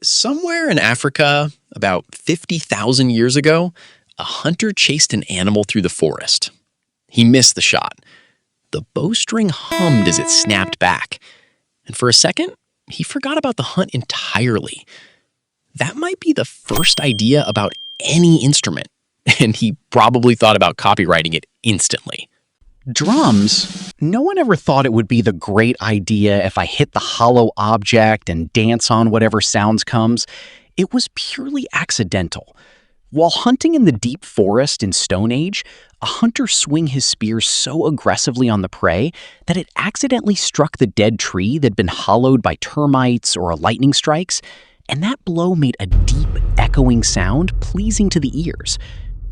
Somewhere in Africa, about 50,000 years ago, a hunter chased an animal through the forest. He missed the shot. The bowstring hummed as it snapped back. And for a second, he forgot about the hunt entirely. That might be the first idea about any instrument, and he probably thought about copywriting it instantly. Drums? No one ever thought it would be the great idea if I hit the hollow object and dance on whatever sounds comes. It was purely accidental. While hunting in the deep forest in Stone Age, a hunter swung his spear so aggressively on the prey that it accidentally struck the dead tree that'd been hollowed by termites or lightning strikes, and that blow made a deep, echoing sound pleasing to the ears.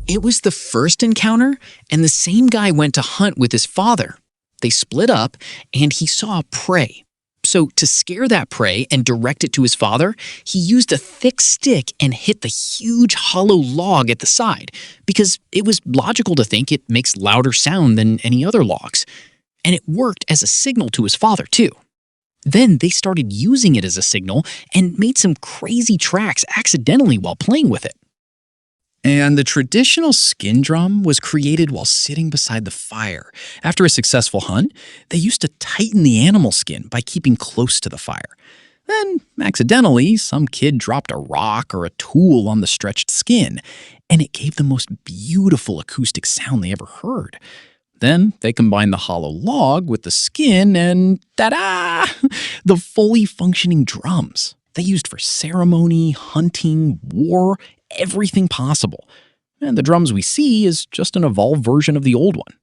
It was the first encounter, and the same guy went to hunt with his father. They split up, and he saw prey. So to scare that prey and direct it to his father, he used a thick stick and hit the huge hollow log at the side, because it was logical to think it makes louder sound than any other logs. And it worked as a signal to his father, too. Then they started using it as a signal and made some crazy tracks accidentally while playing with it. And the traditional skin drum was created while sitting beside the fire. After a successful hunt, they used to tighten the animal skin by keeping close to the fire. Then, accidentally, some kid dropped a rock or a tool on the stretched skin, and it gave the most beautiful acoustic sound they ever heard. Then they combined the hollow log with the skin and ta-da! The fully functioning drums. They used for ceremony, hunting, war, everything possible. And the drums we see is just an evolved version of the old one.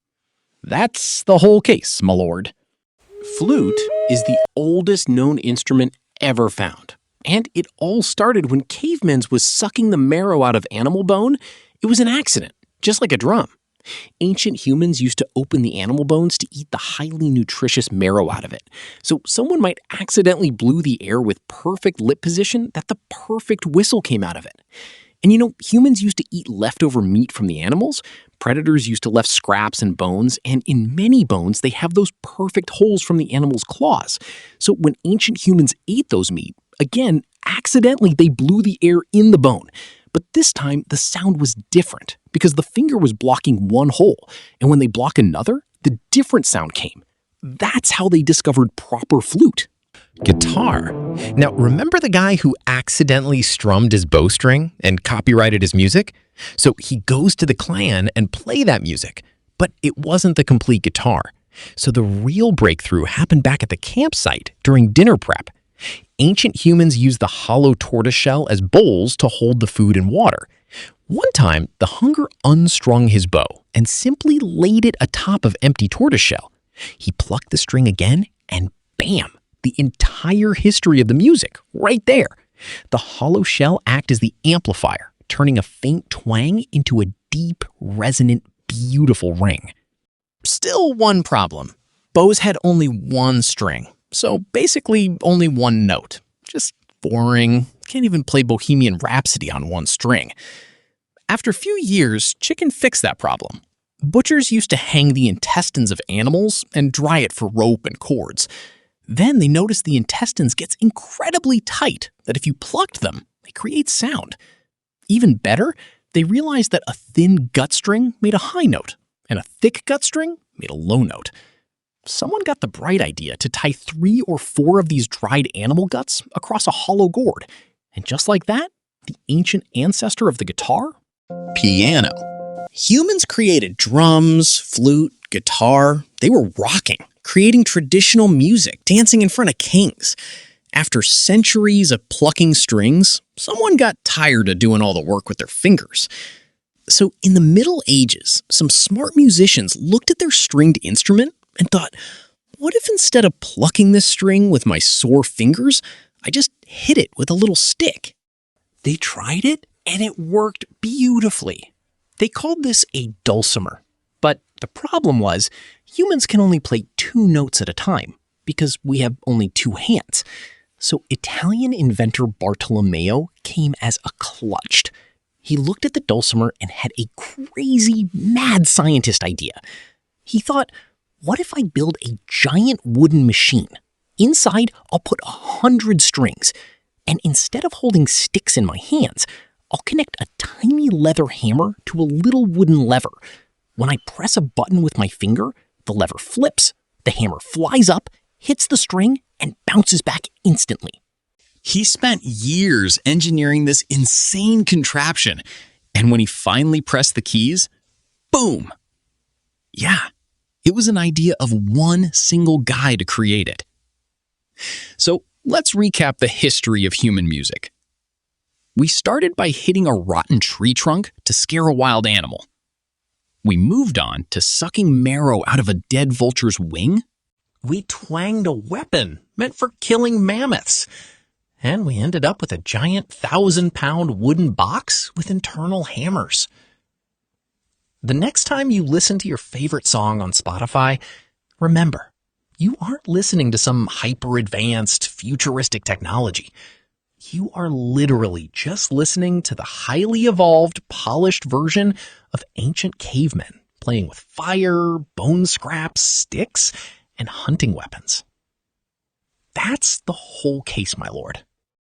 That's the whole case, my lord. Flute is the oldest known instrument ever found. And it all started when cavemen was sucking the marrow out of animal bone. It was an accident, just like a drum. Ancient humans used to open the animal bones to eat the highly nutritious marrow out of it. So someone might accidentally blow the air with perfect lip position that the perfect whistle came out of it. And humans used to eat leftover meat from the animals. Predators used to left scraps and bones, and in many bones, they have those perfect holes from the animal's claws. So when ancient humans ate those meat, again, accidentally they blew the air in the bone. But this time, the sound was different because the finger was blocking one hole, and when they blocked another, the different sound came. That's how they discovered proper flute. Guitar. Now, remember the guy who accidentally strummed his bowstring and copyrighted his music? So he goes to the clan and play that music, but it wasn't the complete guitar. So the real breakthrough happened back at the campsite during dinner prep. Ancient humans used the hollow tortoiseshell as bowls to hold the food and water. One time, the hunger unstrung his bow and simply laid it atop of empty tortoiseshell. He plucked the string again, and bam! The entire history of the music, right there. The hollow shell acted as the amplifier, turning a faint twang into a deep, resonant, beautiful ring. Still one problem. Bows had only one string, so basically only one note. Just boring. Can't even play Bohemian Rhapsody on one string. After a few years, Chicken fixed that problem. Butchers used to hang the intestines of animals and dry it for rope and cords. Then they noticed the intestines gets incredibly tight, that if you plucked them, they create sound. Even better, they realized that a thin gut string made a high note, and a thick gut string made a low note. Someone got the bright idea to tie 3 or 4 of these dried animal guts across a hollow gourd. And just like that, the ancient ancestor of the guitar? Piano. Humans created drums, flute, guitar. They were rocking, creating traditional music, dancing in front of kings. After centuries of plucking strings, someone got tired of doing all the work with their fingers. So in the Middle Ages, some smart musicians looked at their stringed instrument and thought, what if instead of plucking this string with my sore fingers, I just hit it with a little stick? They tried it, and it worked beautifully. They called this a dulcimer. But the problem was, humans can only play 2 notes at a time because we have only 2 hands. So Italian inventor Bartolomeo came as a clutch. He looked at the dulcimer and had a crazy, mad scientist idea. He thought, what if I build a giant wooden machine? Inside, I'll put 100 strings. And instead of holding sticks in my hands, I'll connect a tiny leather hammer to a little wooden lever. When I press a button with my finger, the lever flips, the hammer flies up, hits the string, and bounces back instantly. He spent years engineering this insane contraption, and when he finally pressed the keys, boom! Yeah, it was an idea of one single guy to create it. So let's recap the history of human music. We started by hitting a rotten tree trunk to scare a wild animal. We moved on to sucking marrow out of a dead vulture's wing. We twanged a weapon meant for killing mammoths. And we ended up with a giant 1,000-pound wooden box with internal hammers. The next time you listen to your favorite song on Spotify, remember, you aren't listening to some hyper-advanced, futuristic technology. You are literally just listening to the highly evolved, polished version of ancient cavemen playing with fire, bone scraps, sticks, and hunting weapons. That's the whole case, my lord.